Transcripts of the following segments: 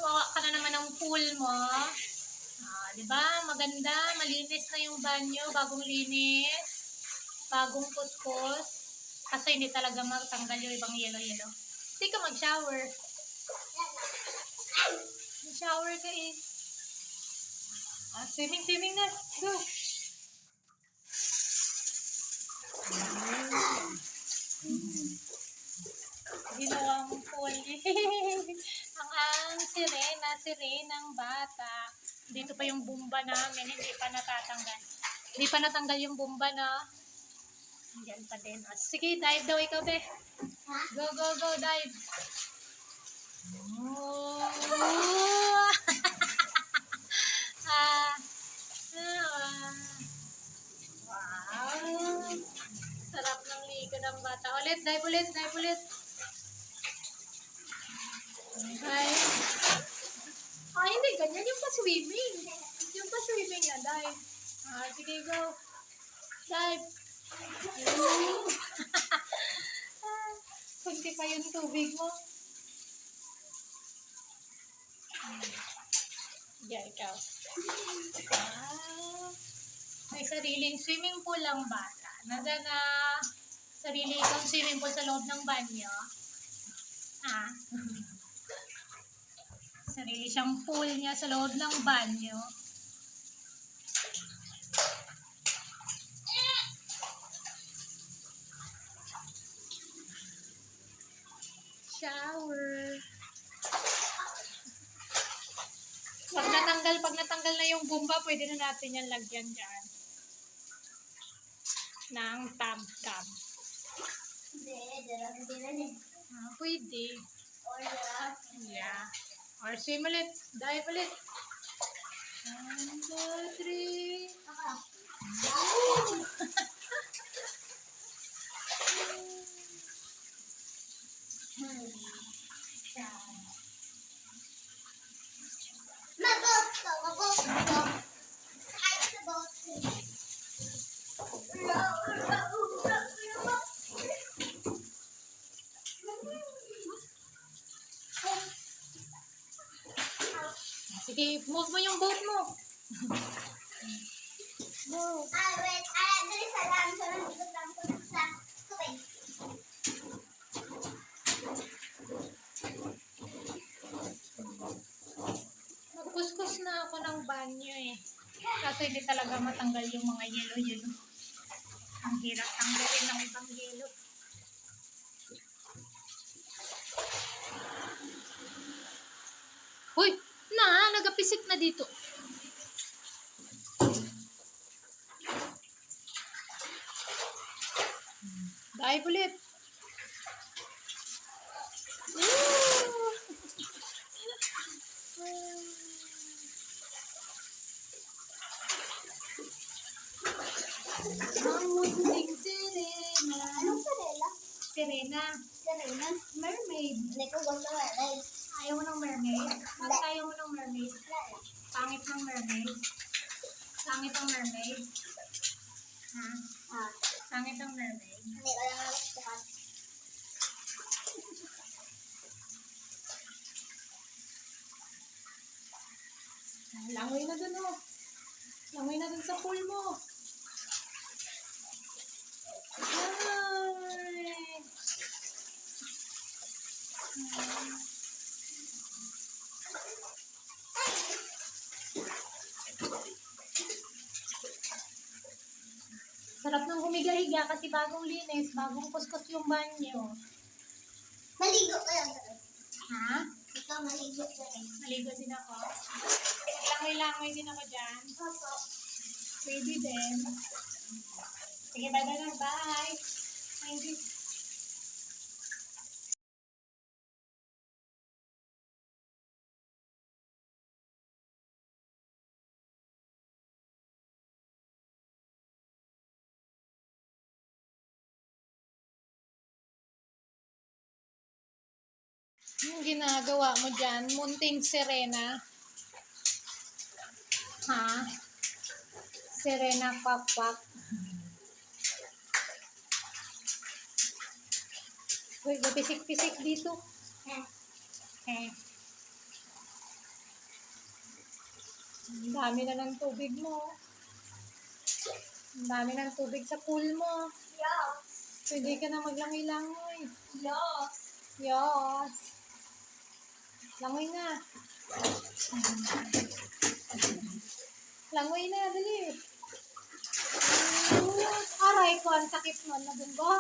Kawawa ka na naman ng pool mo. Di ba? Maganda, malinis na yung banyo, bagong linis, bagong kuskus. Kasi hindi talaga matanggal yung ibang yelo-yelo. Hindi ka mag-shower. Mag-shower ka eh. Swimming na. Go. Ginawa mong pool. Ang sirenang bata. Dito pa yung bumba namin, hindi pa natatanggal. Hindi pa natanggal yung bumba na. Diyan pa din. Sige, dive daw ikaw, be. Go, dive. Oh. Wow. Sarap ng ligo ng bata. Dive ulit. Okay. Hindi, ganyan yung pa-swimming. Yung pa-swimming na dive. Sige, go. Dive. Kunti pa yung tubig mo. Diyan, ikaw. May sariling swimming pool ang bata. Nasa na sarili ikong swimming pool sa loob ng banyo. Sarili siyang pool niya sa loob ng banyo. Shower. Pag natanggal na yung bumba, pwede na natin yan lagyan dyan. Ng tub. Pwede. Yeah. Or swim ulit. Dive ulit. 1, 2, 3. Sige, move mo yung boat mo. Move. Wait. Dali sa lang. Sa tubig. Magkuskus na ako ng banyo eh. Kasi hindi talaga matanggal yung mga yelo-yelo. Ang hirap tanggalin ng ibang yelo. Hoy! Nagapisik na dito. Dive ulit. Sirena. Mermaid. Hindi ko gusto mermaid. Ayaw mo ng mermaid? Bakit ayaw mo ng mermaid? Pangit ng mermaid? Pangit ang mermaid? Pangit ang mermaid? Hindi ko lang nagustuhan. Langoy na dun oh. Langoy na dun sa pool mo. Sarap ng humiga-higa kasi bagong linis, bagong kuskus yung banyo. Maligo ka lang. Ikaw maligo ka rin. Maligo din ako. Langoy-langoy din ako dyan. Opo. Pwede din. Sige, bye-bye na. Bye. Thank you. Yung ginagawa mo dyan, munting sirena. Sirena kwak-kwak. Uy, pisik-pisik dito. Ang dami na ng tubig mo. Ang dami ng tubig sa pool mo. Yes. Pwede ka na maglangoy-langoy. Yes. Yes. Langoy na. Langoy na, dali. Aray ko, ang sakit mo. Nabunggo?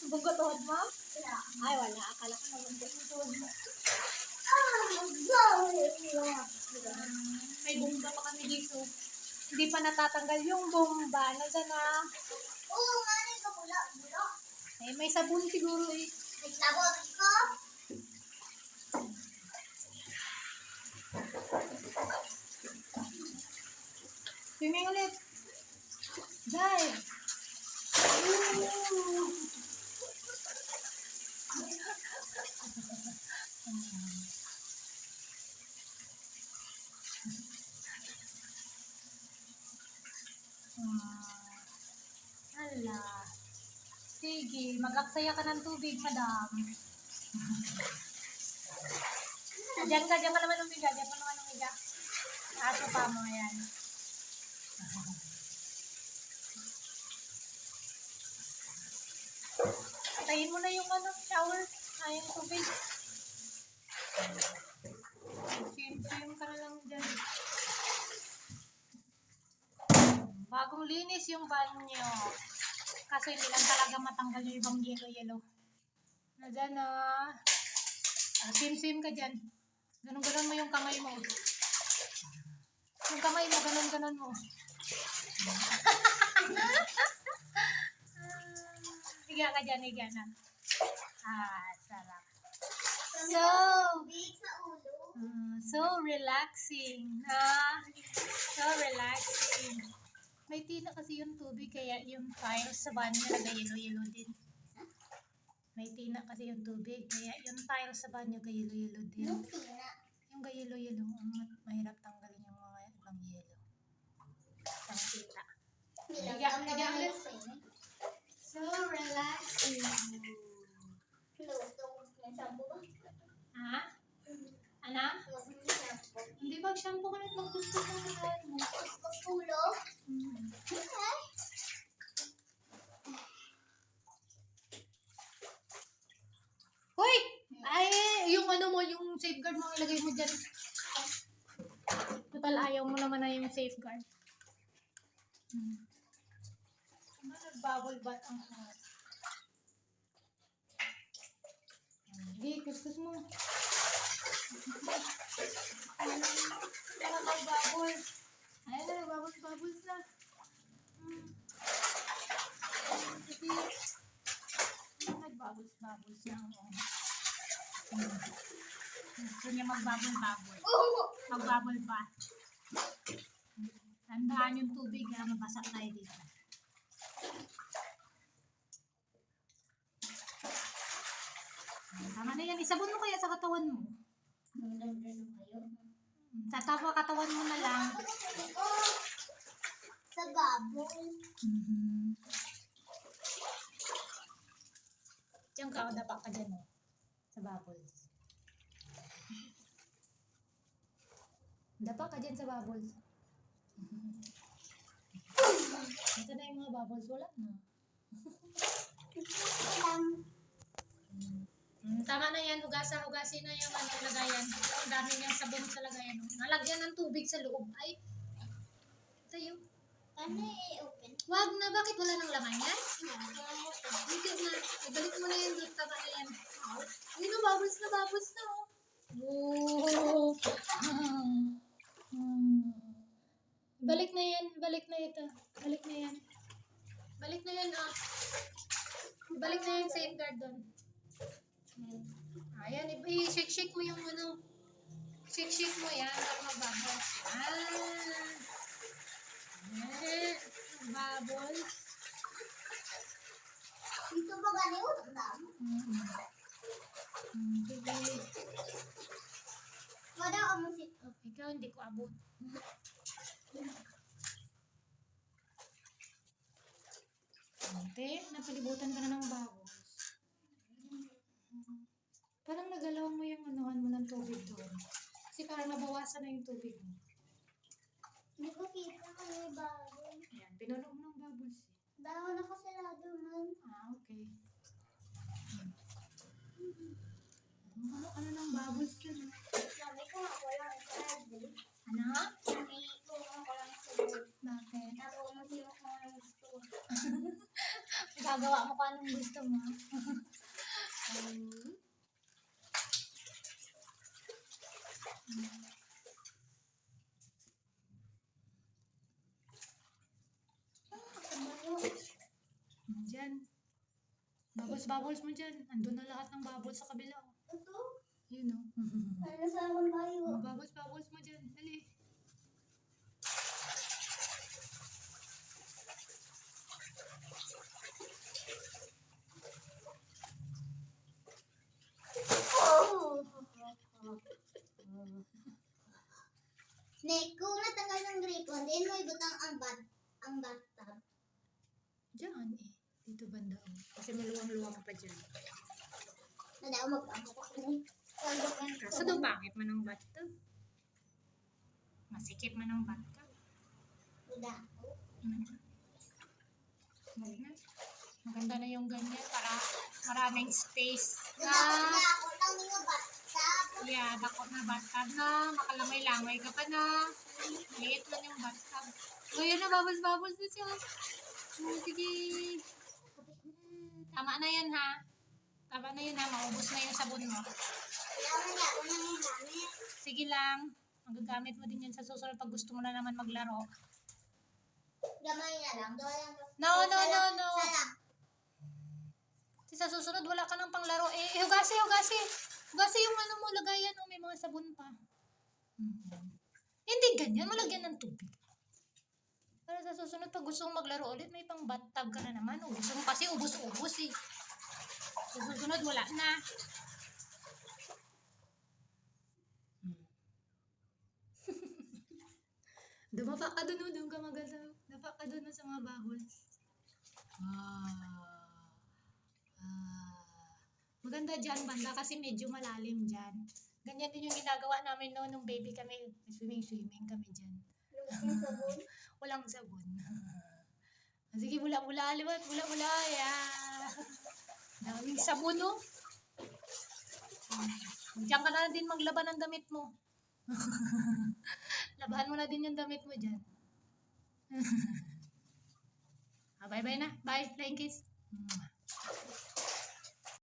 Nabunggo tuhod mo? Yeah. Ay, wala. Akala ko nabunggo yung tuhod mo. May bomba pa kami dito. Hindi pa natatanggal yung bomba. Nasaan na? Oo, mani ka bula. Eh, may sabon siguro eh. Nagsabot ko. Swimming ulit. Dive. Hala. Sige, mag-aksaya ka ng tubig, madam. Diyan ka naman umiga. Diyan ka naman umiga. Aso pa mo, yan. Patayin mo na yung shower. Yung tubig. Swim ka na lang dyan. Bagong linis yung banyo. Kaso hindi lang talaga matanggal yung ibang yelo-yelo. Na dyan na. Swim ka dyan. Ganon-ganon mo yung kamay mo. Yung kamay mo, ganon-ganon mo. Higa ka dyan, higa na. Sarap. So, Big sa ulo. so relaxing. So relaxing. May tina kasi yung tubig, kaya yung tiles sa banyo nag-yelo-yelo din. May tina kasi yung tubig, kaya yung tiles sa banyo gayelo-yelo din. Yung tina. Yung gayelo-yelo, mahirap tanggalin yung mga ibang yelo. Ang tita. Higa ulit. So relaxing. Lutong yung shampoo ba? Ha? Ana? Lutong yung shampoo. Hindi ba shampoo ka na gusto ko mo? Pagpulo? Okay. Hoy! Ay, yung yung safeguard mo, ilagay mo dyan. Total, ayaw mo naman na yung safeguard. Ano, nagbabol ba ang heart? Hindi, kuskus mo. Nagbabol. Ayan na, nagbabol-babol na. Sige. Nagbabol-babol na. Gusto niya magbabol-babol. Magbabol pa. Tandaan yung tubig na mabasa tayo dito. Tama na yan. Isabon mo kaya sa katawan mo. Sa katawan mo na lang. Sa gabon. Diyan ka, o dapat ka dyan mo. Sa bubbles. Dapat ka dyan sa bubbles. Ito na yung mga bubbles. Wala na. Tama na yan. Hugasin na yung lagayan. Ang dami niyang sabon sa lagayan. Nalagyan ng tubig sa loob. Ay, ito yung. Ano i-open? Wag na. Bakit wala nang laman yan? Hindi na. Ibalik mo na yan doon. Tama na yan. Ay, no, bubbles na. Oh. Balik na yan. Balik na ito. Balik na yan. Balik na yan, Balik na yan safeguard doon. Ayan, i-shake mo yung shake mo yan para mag-bubbles. Bubbles. Dito ba ganun? Sige. Wala ka mo sit. Ikaw, hindi ko abot. Ante, napalibutan ka na ng bubbles. Parang nagalaw mo yung anuhan mo ng tubig doon. Kasi parang nabawasan na yung tubig mo. Hindi ko kita kung may baboy. Ayan, pinuno mo ng bubbles eh. Dahon ako sa lado man. Okay. Ano ng bubbles yun? Sabi ko nga walang sabi. Ano? Sabi ko nga walang sabi. Bakit? Ako mag-iwan ko ng gusto. Gagawa mo kung anong gusto mo. Diyan. Bubbles mo dyan. Andun na lahat ng bubbles sa kabila. Ito? Yun o. Ano sa akin tayo? Bubbles mo dyan. Dali. Nek, kung natanggal ng gripon, din mo ibutang ang bathtub. Diyan eh. Dito banda o. Kasi maluwang-luwang pa dyan. Nada ako magpapakot ko ni. Kaso daw bakit man ang bathtub? Masikip man ang bathtub. Nada ako. Maganda na yung ganyan para maraming space. Nada ako lang nga bathtub. Yeah, dakot na bathtub na. Makalamay-lamay ka pa na. Maliit lang yung bathtub. O yun na, bubbles na siya. Sige. Tama na yan ha. Tama na yun ha. Maubos na yung sabon mo. Kailangan niya ako nang gamit. Sige lang. Magagamit mo din yan sa susunod pag gusto mo na naman maglaro. Gamay na lang. Doon lang. No. Salang. Kasi sa susunod wala ka ng panglaro. Hugasi. Hugasi yung ano mo, lagayan o may mga sabon pa. Hindi ganyan, malagyan ng tubig. Para sa susunod pag gusto mong maglaro ulit, may pang bathtub ka na naman. O, gusto mo kasi ubos eh. Sa susunod wala na. Dumapa ka doon ka magalaw. Dapa ka doon sa mga bubbles. Maganda dyan, banda, kasi medyo malalim dyan. Ganyan din yung ginagawa namin noon nung baby kami. Swimming kami dyan. Yung sabon. Walang sabon. Sige, bula-bula, liwat, bula-bula. Yeah. Daming sabon, no? Diyan ka na din maglaban ng damit mo. Labahan mo na din yung damit mo dyan. Bye-bye na. Bye. Flying kiss.